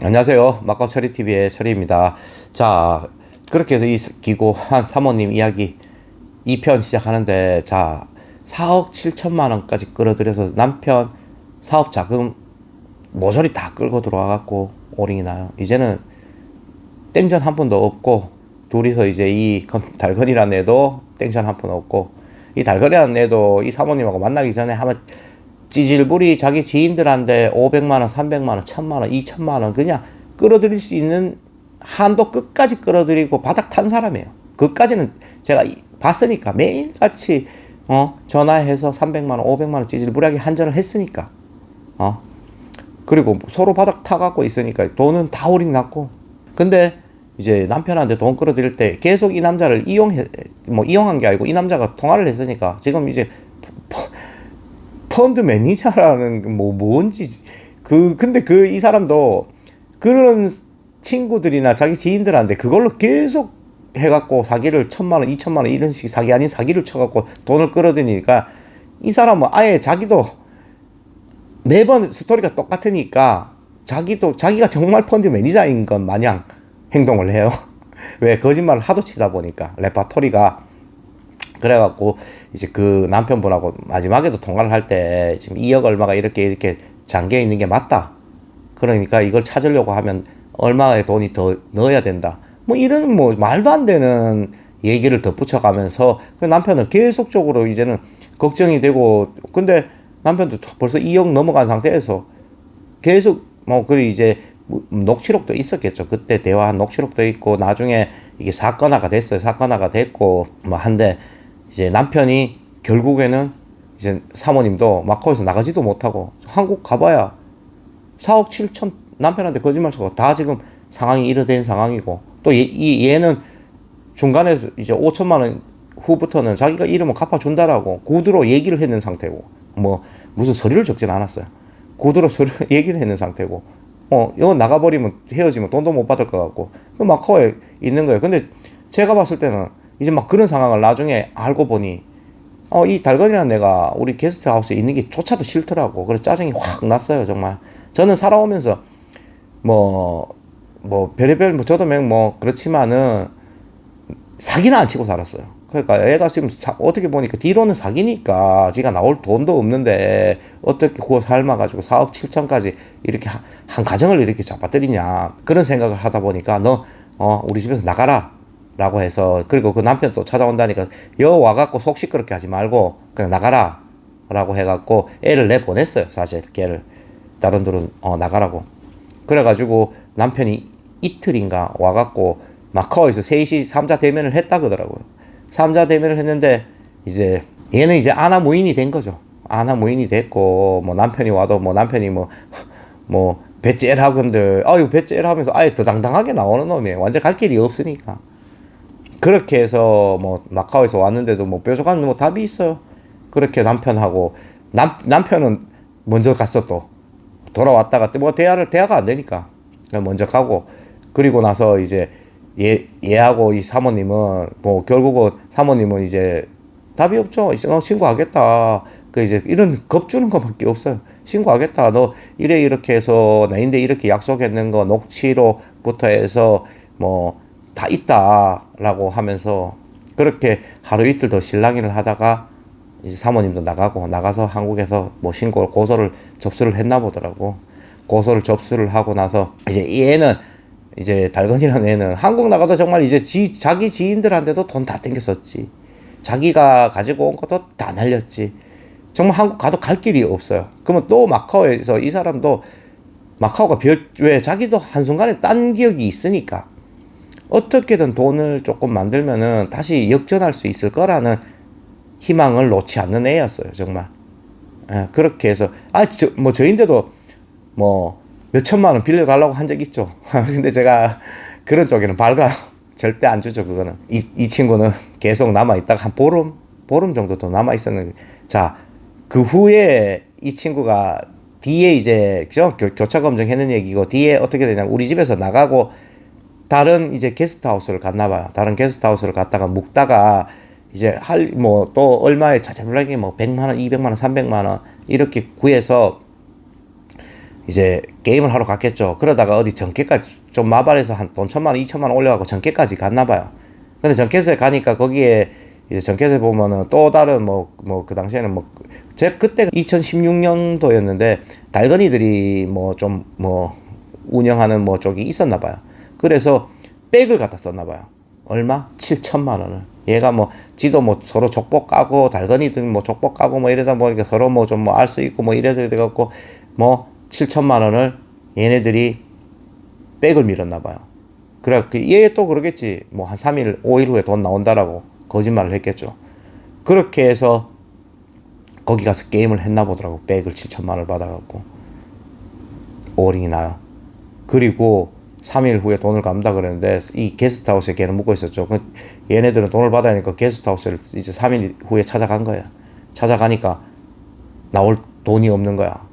안녕하세요. 마카오처리TV의 처리입니다. 자, 그렇게 해서 이 기고한 사모님 이야기 2편 시작하는데, 자, 4억 7천만 원까지 끌어들여서 남편 사업 자금 모조리 다 끌고 들어와갖고 오링이 나요. 이제는 땡전 한 푼도 없고, 둘이서 이제 이 달건이라는 애도 땡전 한 푼 없고, 이 달건이라는 애도 이 사모님하고 만나기 전에 한번 찌질부리 자기 지인들한테 500만원, 300만원, 1000만원, 2000만원 그냥 끌어들일 수 있는 한도 끝까지 끌어들이고 바닥 탄 사람이에요. 그까지는 제가 봤으니까 매일같이 전화해서 300만원, 500만원 찌질부리하게 한전을 했으니까 그리고 서로 바닥 타갖고 있으니까 돈은 다 오링 났고. 근데 이제 남편한테 돈 끌어들일 때 계속 이 남자를 이용한 게 아니고 이 남자가 통화를 했으니까 지금 이제 펀드 매니저라는 뭔지 근데 이 사람도 그런 친구들이나 자기 지인들한테 그걸로 계속 해갖고 사기를 1000만원, 2000만원 이런 식 사기 아닌 사기를 쳐갖고 돈을 끌어들이니까 이 사람은 아예 자기도 매번 스토리가 똑같으니까 자기가 정말 펀드 매니저인 것 마냥 행동을 해요. 왜? 거짓말을 하도 치다 보니까 레파토리가. 그래갖고 이제 그 남편분하고 마지막에도 통화를 할 때 지금 2억 얼마가 이렇게 잠겨 있는 게 맞다. 그러니까 이걸 찾으려고 하면 얼마의 돈이 더 넣어야 된다. 뭐 이런 말도 안 되는 얘기를 덧붙여가면서 그 남편은 계속적으로 이제는 걱정이 되고. 근데 남편도 벌써 2억 넘어간 상태에서 계속 그리고 이제 녹취록도 있었겠죠. 그때 대화한 녹취록도 있고 나중에 이게 사건화가 됐어요. 사건화가 됐고 한데 이제 남편이 결국에는 이제 사모님도 마카오에서 나가지도 못하고 한국 가봐야 4억 7천 남편한테 거짓말 쳐서 다 지금 상황이 이르된 상황이고, 또 얘는 중간에 이제 5천만 원 후부터는 자기가 이름을 갚아준다라고 구두로 얘기를 했는 상태고, 무슨 서류를 적진 않았어요. 구두로 얘기를 했는 상태고, 이거 나가버리면 헤어지면 돈도 못 받을 것 같고, 마카오에 있는 거예요. 근데 제가 봤을 때는 이제 그런 상황을 나중에 알고 보니, 이 달건이라는 애가 우리 게스트하우스에 있는 게 조차도 싫더라고. 그래서 짜증이 확 났어요, 정말. 저는 살아오면서, 별의별, 저도 그렇지만은, 사기는 안 치고 살았어요. 그러니까 애가 지금 어떻게 보니까 뒤로는 사기니까 지가 나올 돈도 없는데 어떻게 그거 삶아가지고 4억 7천까지 이렇게 한 가정을 이렇게 잡아뜨리냐. 그런 생각을 하다 보니까 너, 우리 집에서 나가라. 라고 해서, 그리고 그 남편 또 찾아온다니까 와갖고 속 시끄럽게 하지 말고 그냥 나가라. 라고 해갖고 애를 내보냈어요, 사실. 걔를. 다른 둘은, 나가라고. 그래가지고 남편이 이틀인가 와갖고 마카오에서 셋이 3자 대면을 했다 그러더라고요. 3자 대면을 했는데 이제 얘는 이제 아나무인이 된 거죠. 아나무인이 됐고, 남편이 와도 남편이 배째일 학원들 배째일 하면서 아예 더 당당하게 나오는 놈이에요. 완전 갈 길이 없으니까. 그렇게 해서 마카오에서 왔는데도 뾰족한 답이 있어요. 그렇게 남편하고 남편은 먼저 갔어. 또 돌아왔다가 대화가 안 되니까 먼저 가고, 그리고 나서 이제 얘하고 이 사모님은 결국은 사모님은 이제 답이 없죠. 이제 너 신고하겠다. 이제 이런 겁주는 것밖에 없어요. 신고하겠다. 너 이렇게 해서 나인데 이렇게 약속했는 거 녹취로부터 해서 다 있다라고 하면서 그렇게 하루 이틀 더 실랑이를 하다가 이제 사모님도 나가서 한국에서 고소를 접수를 했나 보더라고. 고소를 접수를 하고 나서 이제 얘는 이제 달건이라는 애는 한국 나가서 정말 이제 자기 지인들한테도 돈 다 땡겼었지. 자기가 가지고 온 것도 다 날렸지. 정말 한국 가도 갈 길이 없어요. 그러면 또 마카오에서 이 사람도 마카오가 왜 자기도 한순간에 딴 기억이 있으니까 어떻게든 돈을 조금 만들면은 다시 역전할 수 있을 거라는 희망을 놓지 않는 애였어요, 정말. 그렇게 해서 저인데도 몇천만 원 빌려달라고 한 적 있죠. 근데 제가 그런 쪽에는 절대 안 주죠, 그거는. 이 친구는 계속 남아있다가 한 보름 정도 더 남아있었는데, 자, 그 후에 이 친구가 뒤에 이제, 교차 검증했는 얘기고, 뒤에 어떻게 되냐면, 우리 집에서 나가고, 다른 이제 게스트하우스를 갔나봐요. 다른 게스트하우스를 갔다가 묵다가, 이제 또 얼마에 자잘하게 100만원, 200만원, 300만원, 이렇게 구해서, 이제 게임을 하러 갔겠죠. 그러다가 어디 전캐까지 좀 마발해서 한 돈 1,000만 원, 2,000만 원 올려갖고 전캐까지 갔나 봐요. 근데 전캐서에 가니까 거기에 이제 전캐서에 보면은 또 다른 그 당시에는 제 그때 2016년도였는데 달건이들이 운영하는 쪽이 있었나 봐요. 그래서 백을 갖다 썼나 봐요. 얼마? 7,000만 원을. 얘가 지도 서로 족보 까고 달건이들 족보 까고 이러다 보니까 서로 좀 알 수 있고 이래서 돼갖고 7,000만 원을 얘네들이 백을 밀었나 봐요. 그래 얘 또 그러겠지. 한 3일, 5일 후에 돈 나온다라고 거짓말을 했겠죠. 그렇게 해서 거기 가서 게임을 했나 보더라고. 백을 7,000만 원을 받아갖고 오링이 나요. 그리고 3일 후에 돈을 갚는다 그랬는데 이 게스트하우스에 걔는 묵고 있었죠. 얘네들은 돈을 받아야 하니까 게스트하우스를 이제 3일 후에 찾아간 거야. 찾아가니까 나올 돈이 없는 거야.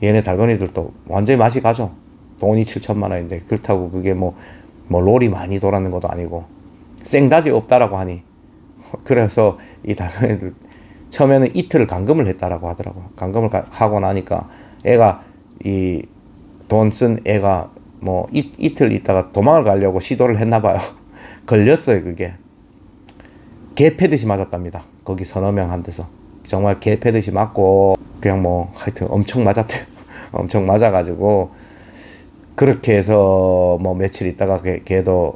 얘네 달건이들도 완전히 맛이 가죠. 돈이 7,000만 원인데 그렇다고 그게 롤이 많이 돌았는 것도 아니고 생다지 없다라고 하니 그래서 이 달건이들 처음에는 이틀을 감금을 했다라고 하더라고. 감금을 하고 나니까 애가 이 돈 쓴 애가 이틀 있다가 도망을 가려고 시도를 했나 봐요. 걸렸어요. 그게 개 패듯이 맞았답니다. 거기 서너 명 한 데서 정말 개 패듯이 맞고 그냥 하여튼 엄청 맞았대요. 엄청 맞아가지고 그렇게 해서 며칠 있다가 걔도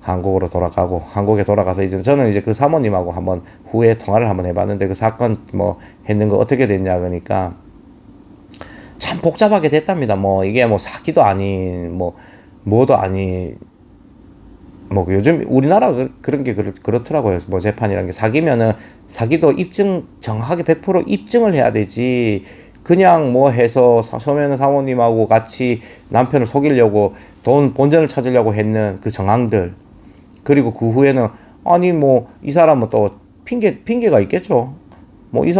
한국으로 돌아가고 한국에 돌아가서 이제 저는 이제 그 사모님하고 한번 후에 통화를 한번 해봤는데 그 사건 했는 거 어떻게 됐냐 그러니까 참 복잡하게 됐답니다. 이게 사기도 아닌 뭐도 아닌 요즘 우리나라 그런 게 그렇더라고요. 재판이라는 게 사기도 정확하게 100% 입증을 해야 되지. 그냥 해서 처음에는 사모님하고 같이 남편을 속이려고 돈 본전을 찾으려고 했는 그 정황들. 그리고 그 후에는 아니 이 사람은 또 핑계가 있겠죠. 아니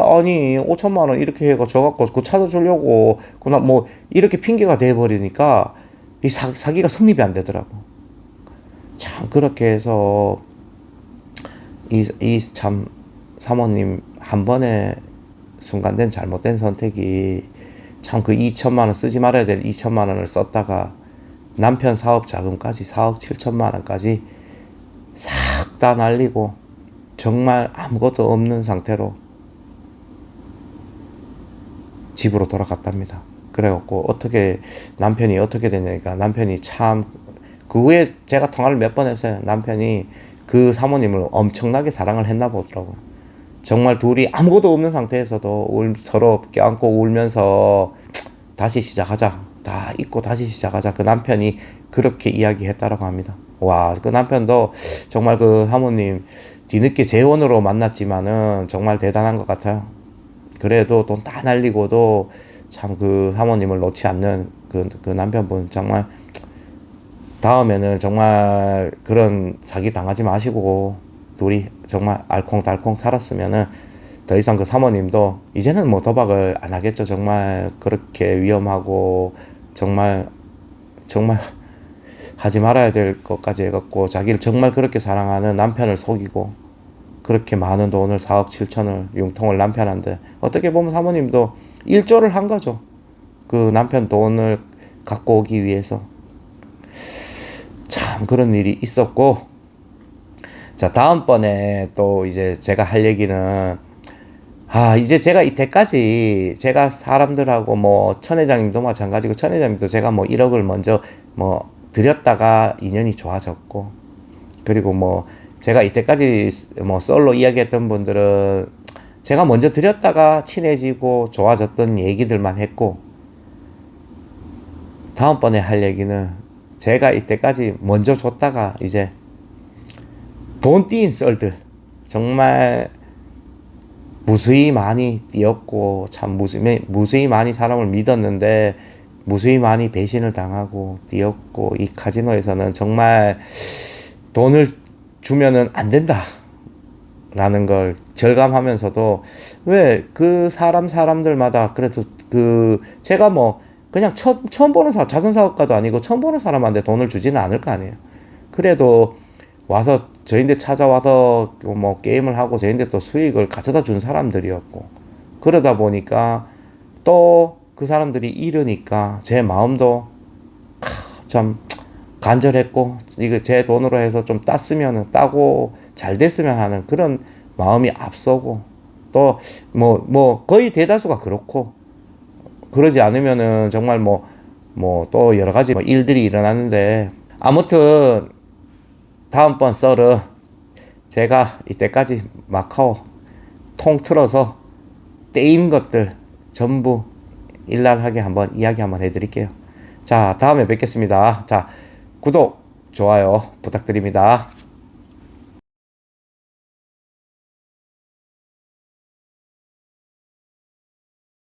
5,000만 원 이렇게 해가 줘갖고 그거 찾아주려고 이렇게 핑계가 돼버리니까 이 사기가 성립이 안 되더라고. 참 그렇게 해서 이 참 사모님 한 번에 순간된 잘못된 선택이 참 그 2,000만 원 쓰지 말아야 될 2,000만 원을 썼다가 남편 사업 자금까지 4억 7천만 원까지 싹 다 날리고 정말 아무것도 없는 상태로 집으로 돌아갔답니다. 그래갖고 남편이 어떻게 됐냐니까 남편이 참 그 후에 제가 통화를 몇 번 했어요. 남편이 그 사모님을 엄청나게 사랑을 했나 보더라고요. 정말 둘이 아무것도 없는 상태에서도 서로 껴안고 울면서 다시 시작하자. 다 잊고 다시 시작하자. 그 남편이 그렇게 이야기했다라고 합니다. 와, 그 남편도 정말 그 사모님 뒤늦게 재혼으로 만났지만은 정말 대단한 것 같아요. 그래도 돈 다 날리고도 참 그 사모님을 놓지 않는 그 남편분 정말 다음에는 정말 그런 사기 당하지 마시고 둘이 정말 알콩달콩 살았으면은 더 이상 그 사모님도 이제는 도박을 안 하겠죠. 정말 그렇게 위험하고 정말 하지 말아야 될 것까지 해갖고 자기를 정말 그렇게 사랑하는 남편을 속이고 그렇게 많은 돈을 4억 7천을 융통을 남편한테 어떻게 보면 사모님도 일조를 한 거죠. 그 남편 돈을 갖고 오기 위해서. 참 그런 일이 있었고, 자 다음번에 또 이제 제가 할 얘기는 이제 제가 이때까지 제가 사람들하고 천 회장님도 마찬가지고 천 회장님도 제가 1억을 먼저 드렸다가 인연이 좋아졌고, 그리고 제가 이때까지 썰로 이야기했던 분들은 제가 먼저 드렸다가 친해지고 좋아졌던 얘기들만 했고, 다음번에 할 얘기는 제가 이때까지 먼저 줬다가 이제 돈 띄인 썰들, 정말 무수히 많이 띄었고 참 무수히 많이 사람을 믿었는데 무수히 많이 배신을 당하고 띄었고, 이 카지노에서는 정말 돈을 주면은 안 된다 라는 걸 절감하면서도 왜 그 사람들마다 그래도 제가 그냥 처음 보는 자선사업가도 아니고 처음 보는 사람한테 돈을 주지는 않을 거 아니에요. 그래도 와서 저희한테 찾아와서 게임을 하고 저희한테 또 수익을 가져다 준 사람들이었고, 그러다 보니까 또 그 사람들이 잃으니까 제 마음도 참 간절했고, 이거 제 돈으로 해서 좀 땄으면 따고 잘 됐으면 하는 그런 마음이 앞서고, 또 거의 대다수가 그렇고, 그러지 않으면은 정말 또 여러 가지 일들이 일어나는데, 아무튼 다음번 썰은 제가 이때까지 마카오 통틀어서 떼인 것들 전부 일랄하게 한번 이야기 한번 해드릴게요. 자, 다음에 뵙겠습니다. 자, 구독, 좋아요 부탁드립니다.